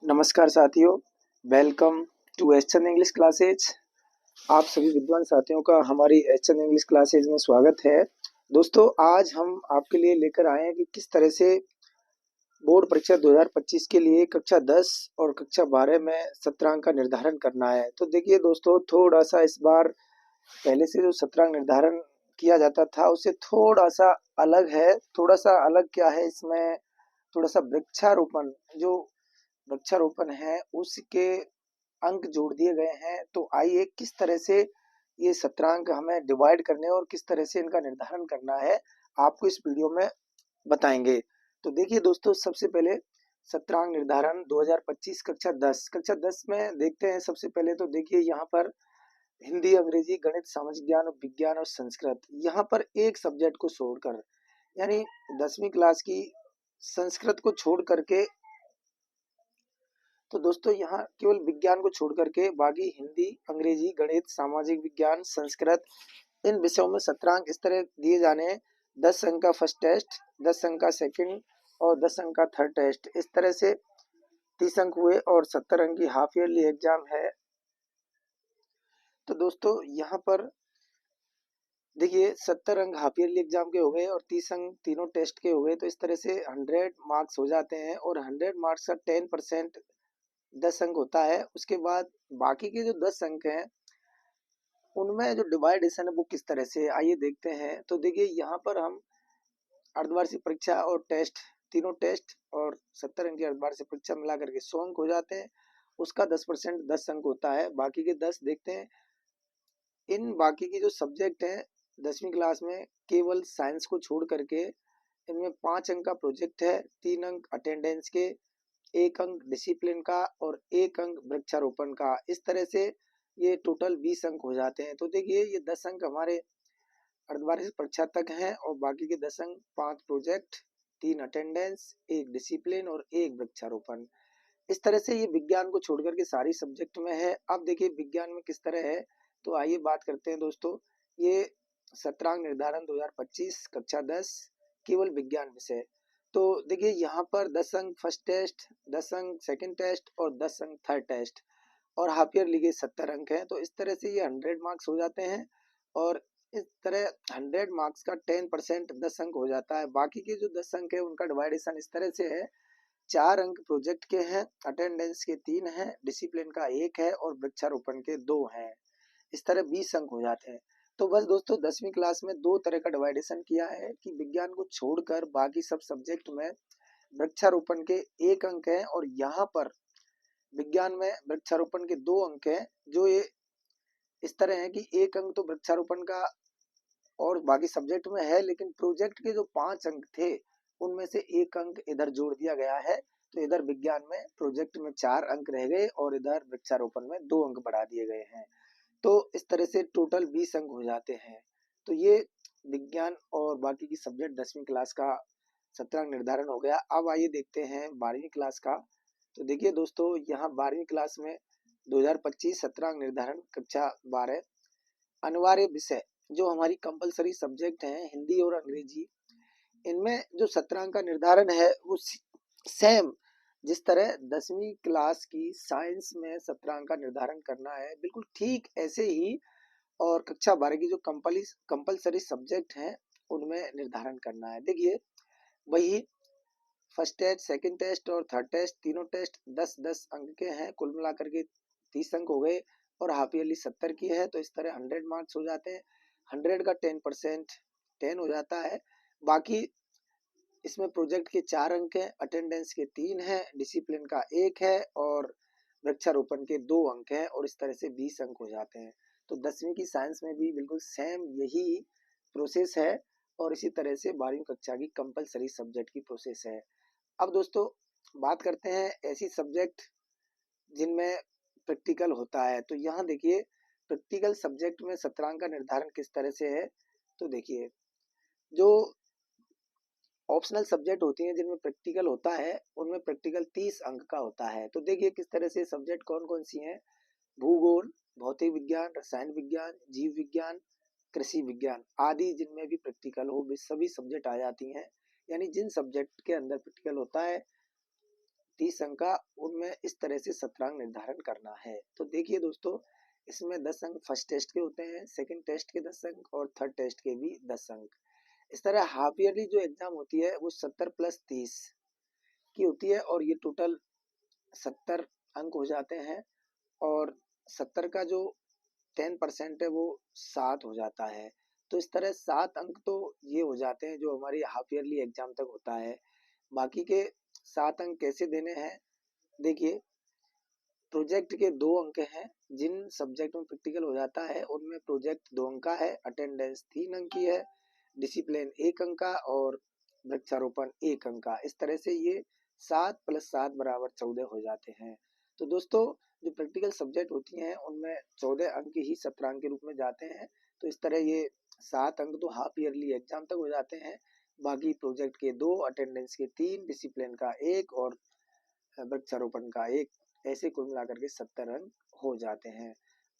नमस्कार साथियों, welcome to HN English classes. आप सभी विद्वान साथियों का हमारी एचएन इंग्लिश क्लासेज में स्वागत है। दोस्तों, आज हम आपके लिए लेकर आए हैं कि किस तरह से बोर्ड परीक्षा 2025 के लिए कक्षा 10 और कक्षा 12 में सत्रांक का निर्धारण करना है। तो देखिए दोस्तों, थोड़ा सा इस बार पहले से जो सत्रांक निर्धारण किया जाता था उससे थोड़ा सा अलग है। थोड़ा सा अलग क्या है, इसमें थोड़ा सा वृक्षारोपण है उसके अंक जोड़ दिए गए हैं। तो आइए किस तरह से ये सत्रांक हमें डिवाइड करने और किस तरह से इनका निर्धारण करना है आपको इस वीडियो में बताएंगे। तो देखिए दोस्तों, सबसे पहले सत्रांक निर्धारण 2025 कक्षा 10 में देखते हैं। सबसे पहले तो देखिए यहाँ पर हिंदी, अंग्रेजी, गणित, सामाजिक ज्ञान, विज्ञान और संस्कृत, यहाँ पर एक सब्जेक्ट को छोड़कर, यानी 10वीं क्लास की संस्कृत को छोड़ करके, तो दोस्तों यहाँ केवल विज्ञान को छोड़ करके बाकी हिंदी, अंग्रेजी, गणित, सामाजिक विज्ञान, संस्कृत, इन विषयों में सत्रांक इस तरह दिए जाने हैं। 10 अंक का फर्स्ट टेस्ट, 10 अंक का सेकंड और 10 अंक का थर्ड टेस्ट, इस तरह से 30 अंक हुए और 70 अंक की हाफ ईयरली एग्जाम है। तो दोस्तों यहाँ पर देखिए 70 अंक हाफ ईयरली एग्जाम के हो गए और 30 अंक तीनों टेस्ट के हो गए। तो इस तरह से 100 मार्क्स हो जाते हैं और 100 मार्क्स का 10% 10 अंक होता है। उसके बाद बाकी के जो 10 अंक हैं उनमें जो डिवाइडेशन है वो किस तरह से, आइए देखते हैं। तो देखिए यहाँ पर हम अर्धवार्षिक परीक्षा और टेस्ट, तीनों टेस्ट और 70 अंक की अर्धवार्षिक परीक्षा मिला करके 100 अंक हो जाते हैं। उसका 10% 10 अंक होता है। बाकी के 10 देखते हैं। इन बाकी की जो सब्जेक्ट हैं 10वीं क्लास में, केवल साइंस को छोड़ करके इनमें 5 अंक का प्रोजेक्ट है, 3 अंक अटेंडेंस के, 1 अंक डिसिप्लिन का और 1 अंक वृक्षारोपण का। इस तरह से ये टोटल 20 अंक हो जाते हैं। तो देखिए ये 10 अंक हमारे अर्धवार्षिक परीक्षा तक हैं और बाकी के 10 अंक 5 प्रोजेक्ट, 3 अटेंडेंस, 1 डिसिप्लिन और 1 वृक्षारोपण। इस तरह से ये विज्ञान को छोड़ करके सारी सब्जेक्ट में है। अब देखिए विज्ञान में किस तरह है, तो आइए बात करते हैं दोस्तों। ये सत्रांक निर्धारण 2025 कक्षा 10 केवल विज्ञान विषय। तो देखिए यहाँ पर 10 अंक फर्स्ट टेस्ट, 10 अंक सेकंड टेस्ट और 10 अंक थर्ड टेस्ट और हाफ ईयरली के 70 अंक हैं। तो इस तरह से ये 100 मार्क्स हो जाते हैं और इस तरह 100 मार्क्स का 10% 10 अंक हो जाता है। बाकी के जो 10 अंक है उनका डिवाइडेशन इस तरह से है। 4 अंक प्रोजेक्ट के हैं, अटेंडेंस के 3 हैं, डिसिप्लिन का 1 है और वृक्षारोपण के 2 हैं। इस तरह 20 अंक हो जाते हैं। तो बस दोस्तों 10वीं क्लास में 2 तरह का डिवाइडेशन किया है कि विज्ञान को छोड़कर बाकी सब सब्जेक्ट में वृक्षारोपण के 1 अंक हैं और यहाँ पर विज्ञान में वृक्षारोपण के 2 अंक हैं। जो ये इस तरह है कि 1 अंक तो वृक्षारोपण का और बाकी सब्जेक्ट में है, लेकिन प्रोजेक्ट के जो 5 अंक थे उनमें से 1 अंक इधर जोड़ दिया गया है। तो इधर विज्ञान में प्रोजेक्ट में 4 अंक रह गए और इधर वृक्षारोपण में 2 अंक बढ़ा दिए गए हैं। तो इस तरह से टोटल 20 अंक हो जाते हैं। तो ये विज्ञान और बाकी की सब्जेक्ट 10वीं क्लास का सत्रांक निर्धारण हो गया। अब आइए देखते हैं 12वीं क्लास का। तो देखिए दोस्तों, यहाँ 12वीं क्लास में 2025 सत्रांक निर्धारण कक्षा 12 अनिवार्य विषय, जो हमारी कंपलसरी सब्जेक्ट हैं हिंदी और अंग्रेजी, इनमें जो सत्रांक का निर्धारण है वो सेम जिस तरह 10वीं क्लास की साइंस में सत्रांक का निर्धारण करना है, बिल्कुल ठीक ऐसे ही और कक्षा 12 की जो कंपलसरी सब्जेक्ट हैं उनमें निर्धारण करना है। देखिए वही फर्स्ट टेस्ट, सेकंड टेस्ट और थर्ड टेस्ट, तीनों टेस्ट 10-10 अंक के हैं। कुल मिलाकर के 30 अंक हो गए और हाफ ईयरली 70 की है। तो इस तरह 100 मार्क्स हो जाते हैं। 100 का 10% 10 हो जाता है। बाकी इसमें प्रोजेक्ट के 4 अंक हैं, अटेंडेंस के 3 हैं, डिसिप्लिन का 1 है और वृक्षारोपण के 2 अंक हैं और इस तरह से 20 अंक हो जाते हैं। तो 10वीं की साइंस में भी बिल्कुल सेम यही प्रोसेस है और इसी तरह से 12वीं कक्षा की कंपलसरी सब्जेक्ट की प्रोसेस है। अब दोस्तों बात करते हैं ऐसी सब्जेक्ट जिनमें प्रैक्टिकल होता है। तो यहाँ देखिए प्रैक्टिकल सब्जेक्ट में सत्रांक का निर्धारण किस तरह से है। तो देखिए जो ऑप्शनल सब्जेक्ट होती हैं जिनमें प्रैक्टिकल होता है उनमें प्रैक्टिकल 30 अंक का होता है। तो देखिए किस तरह से सब्जेक्ट कौन कौन सी हैं। भूगोल, भौतिक विज्ञान, रसायन विज्ञान, जीव विज्ञान, कृषि विज्ञान आदि जिनमें भी प्रैक्टिकल हो, सभी सब्जेक्ट आ जाती हैं। यानी जिन सब्जेक्ट के अंदर प्रैक्टिकल होता है 30 अंक का, उनमें इस तरह से सत्रांक निर्धारण करना है। तो देखिए दोस्तों, इसमें 10 अंक फर्स्ट टेस्ट के होते हैं, सेकंड टेस्ट के 10 अंक और थर्ड टेस्ट के भी 10 अंक। इस तरह हाफ ईयरली जो एग्जाम होती है वो 70 प्लस 30 की होती है और ये टोटल 70 अंक हो जाते हैं। और 70 का जो 10% है वो 7 हो जाता है। तो इस तरह 7 अंक तो ये हो जाते हैं जो हमारी हाफ ईयरली एग्जाम तक होता है। बाकी के 7 अंक कैसे देने हैं, देखिए प्रोजेक्ट के 2 अंक हैं। जिन सब्जेक्ट में प्रैक्टिकल हो जाता है उनमें प्रोजेक्ट 2 अंक का है, अटेंडेंस 3 अंक की है, डिसिप्लिन 1 अंक का और वृक्षारोपण 1 अंक का। इस तरह से ये 7 प्लस 7 बराबर 14 हो जाते हैं। तो दोस्तों, जो प्रैक्टिकल सब्जेक्ट होती हैं उनमें 14 अंक ही सत्रांक के रूप में जाते हैं। तो इस तरह ये 7 अंक तो हाफ ईयरली एग्जाम तक हो जाते हैं। बाकी प्रोजेक्ट के 2, अटेंडेंस के 3, डिसिप्लिन का 1 और वृक्षारोपण का 1, ऐसे कुल मिलाकर के 70 अंक हो जाते हैं।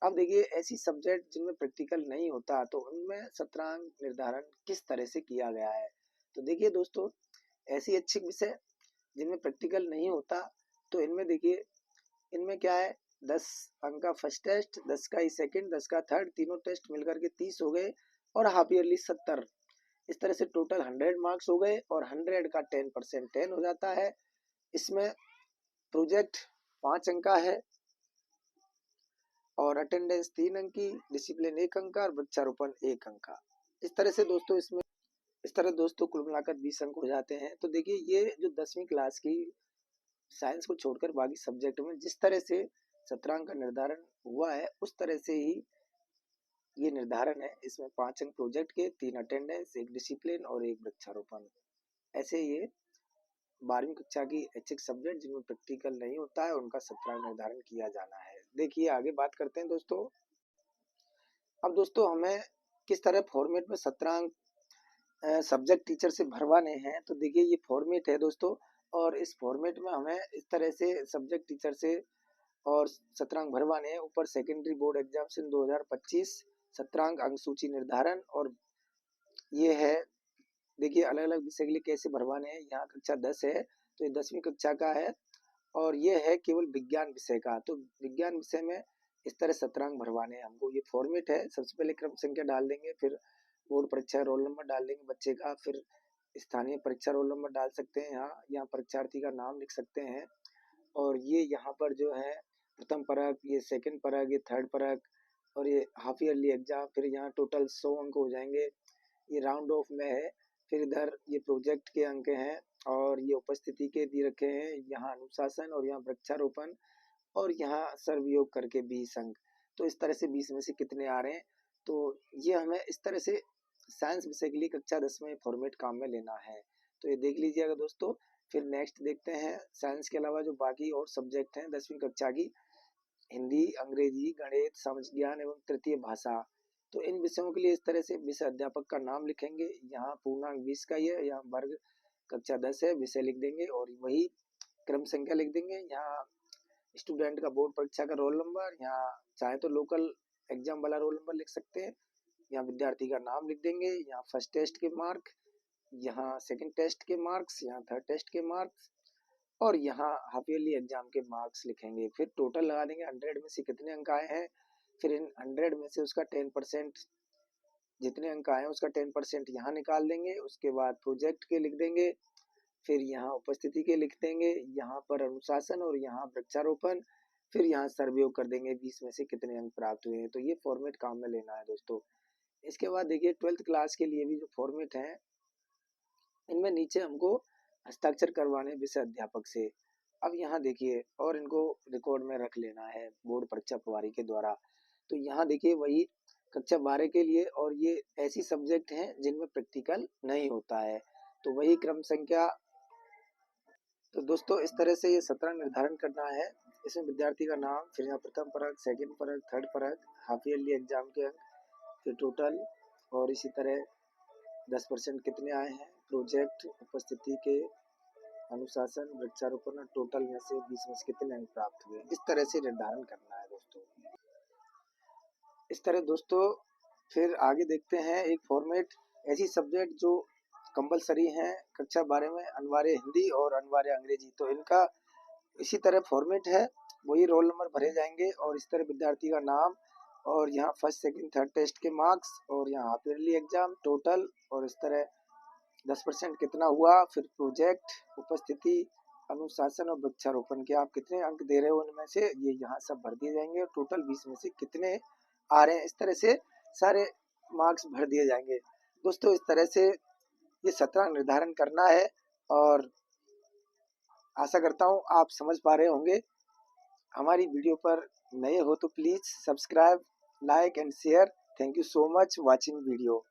अब देखिए, ऐसी सब्जेक्ट जिनमें प्रैक्टिकल नहीं होता तो उनमें सत्रांक निर्धारण किस तरह से किया गया है। तो देखिए दोस्तों, ऐसी अच्छी विषय जिनमें प्रैक्टिकल नहीं होता, तो इनमें देखिए, इनमें क्या है, 10 अंक का फर्स्ट टेस्ट, 10 का ही सेकंड, 10 का थर्ड, तीनों टेस्ट मिलकर के 30 हो गए और हाफ ईयरली 70। इस तरह से टोटल 100 मार्क्स हो गए और 100 का 10% 10 हो जाता है। इसमें प्रोजेक्ट 5 अंक का है और अटेंडेंस 3 अंक की, डिसिप्लिन 1 अंक का और वृक्षारोपण 1 अंक का। इस तरह से दोस्तों इसमें इस तरह दोस्तों कुल मिलाकर 20 अंक हो जाते हैं। तो देखिए, ये जो 10वीं क्लास की साइंस को छोड़कर बाकी सब्जेक्ट में जिस तरह से सत्रांक का निर्धारण हुआ है उस तरह से ही ये निर्धारण है। इसमें 5 अंक प्रोजेक्ट के, 3 अटेंडेंस, 1 डिसिप्लिन और 1 वृक्षारोपण। ऐसे ये 12वीं कक्षा की ऐच्छिक सब्जेक्ट जिनमें प्रैक्टिकल नहीं होता है उनका सत्रांक निर्धारण किया जाना है। देखिए आगे बात करते हैं दोस्तों। अब दोस्तों, हमें किस तरह फॉर्मेट में सत्रांक सब्जेक्ट टीचर से भरवाने हैं। तो देखिए, ये फॉर्मेट है दोस्तों और इस फॉर्मेट में हमें इस तरह से सब्जेक्ट टीचर से और सत्रांक भरवाने हैं। ऊपर सेकेंडरी बोर्ड एग्जामिनेशन 2025 सत्रांक अंक सूची निर्धारण, और ये है देखिए अलग अलग विषय के लिए कैसे भरवाने हैं। यहाँ कक्षा 10 है तो ये 10वीं कक्षा का है और ये है केवल विज्ञान विषय का। तो विज्ञान विषय में इस तरह सत्रांक भरवाने हैं हमको। ये फॉर्मेट है। सबसे पहले क्रम संख्या डाल देंगे, फिर बोर्ड परीक्षा रोल नंबर डाल देंगे बच्चे का, फिर स्थानीय परीक्षा रोल नंबर डाल सकते हैं। यहाँ परीक्षार्थी का नाम लिख सकते हैं और ये यहाँ पर जो है प्रथम परक, ये सेकंड परक, ये थर्ड परक और ये हाफ ईयरली एग्जाम। फिर यहाँ टोटल 100 अंक हो जाएंगे। ये राउंड ऑफ में है। फिर इधर ये प्रोजेक्ट के अंक हैं और ये उपस्थिति के दिए रखे हैं। यहाँ अनुशासन और यहाँ वृक्षारोपण और यहाँ सर्वयोग करके 20 अंक। तो इस तरह से 20 में से कितने आ रहे हैं, तो ये हमें इस तरह से साइंस विषय के लिए कक्षा 10 में फॉर्मेट काम में लेना है। तो ये देख लीजिएगा दोस्तों। फिर नेक्स्ट देखते हैं साइंस के अलावा जो बाकी और सब्जेक्ट हैं 10वीं कक्षा की, हिंदी, अंग्रेजी, गणित, समाज ज्ञान एवं तृतीय भाषा। तो इन विषयों के लिए इस तरह से विषय अध्यापक का नाम लिखेंगे। यहाँ पूर्णांक 20 का ही है, यहाँ वर्ग कक्षा 10 है, विषय लिख देंगे और वही क्रम संख्या लिख देंगे। यहाँ स्टूडेंट का बोर्ड परीक्षा का रोल नंबर, यहाँ चाहे तो लोकल एग्जाम वाला रोल नंबर लिख सकते हैं। यहाँ विद्यार्थी का नाम लिख देंगे, यहाँ फर्स्ट टेस्ट के मार्क, यहाँ सेकंड टेस्ट के मार्क्स, यहाँ थर्ड टेस्ट के मार्क्स और यहाँ हाफ ईयरली एग्जाम के मार्क्स लिखेंगे। फिर टोटल लगा देंगे 100 में से कितने अंक आए हैं। फिर इन 100 में से उसका 10%, जितने अंक आए हैं उसका 10% यहाँ निकाल देंगे। उसके बाद प्रोजेक्ट के लिख देंगे, फिर यहाँ उपस्थिति के लिख देंगे, यहाँ पर अनुशासन और यहाँ वृक्षारोपण, फिर यहाँ सर्वयोग कर देंगे 20 में से कितने अंक प्राप्त हुए हैं। तो ये फॉर्मेट काम में लेना है दोस्तों। इसके बाद देखिए 12th क्लास के लिए भी जो फॉर्मेट है, इनमें नीचे हमको हस्ताक्षर करवाने विषय अध्यापक से। अब यहाँ देखिए, और इनको रिकॉर्ड में रख लेना है बोर्ड परीक्षा प्रभारी के द्वारा। तो यहाँ देखिए वही कक्षा 12 के लिए, और ये ऐसी सब्जेक्ट हैं जिनमें प्रैक्टिकल नहीं होता है, तो वही क्रम संख्या। तो दोस्तों इस तरह से ये सत्रांक निर्धारण करना है। इसमें विद्यार्थी का नाम, फिर यहाँ प्रथम परक, सेकंड परक, थर्ड परक, हाफ ईयरली एग्जाम के अंक, फिर टोटल, और इसी तरह 10% कितने आए हैं, प्रोजेक्ट, उपस्थिति के, अनुशासन, वृक्षारोपण और टोटल में से 20 में से कितने अंक प्राप्त हुए, इस तरह से निर्धारण करना है दोस्तों। इस तरह दोस्तों फिर आगे देखते हैं एक फॉर्मेट, ऐसी सब्जेक्ट जो कंपलसरी हैं कक्षा 12 में, अनिवार्य हिंदी और अनिवार्य अंग्रेजी। तो इनका इसी तरह फॉर्मेट है, वही रोल नंबर भरे जाएंगे और इस तरह विद्यार्थी का नाम और यहाँ फर्स्ट सेकंड थर्ड टेस्ट के मार्क्स और यहाँ हाफ ईयरली एग्जाम टोटल और इस तरह 10% कितना हुआ, फिर प्रोजेक्ट, उपस्थिति, अनुशासन और वृक्षारोपण के आप कितने अंक दे रहे हो उनमें से ये यहाँ सब भर दिए जाएंगे और टोटल 20 में से कितने आ रहे हैं, इस तरह से सारे मार्क्स भर दिए जाएंगे। दोस्तों इस तरह से ये शतरंग निर्धारण करना है और आशा करता हूँ आप समझ पा रहे होंगे। हमारी वीडियो पर नए हो तो please subscribe, like and share. Thank you so much watching video.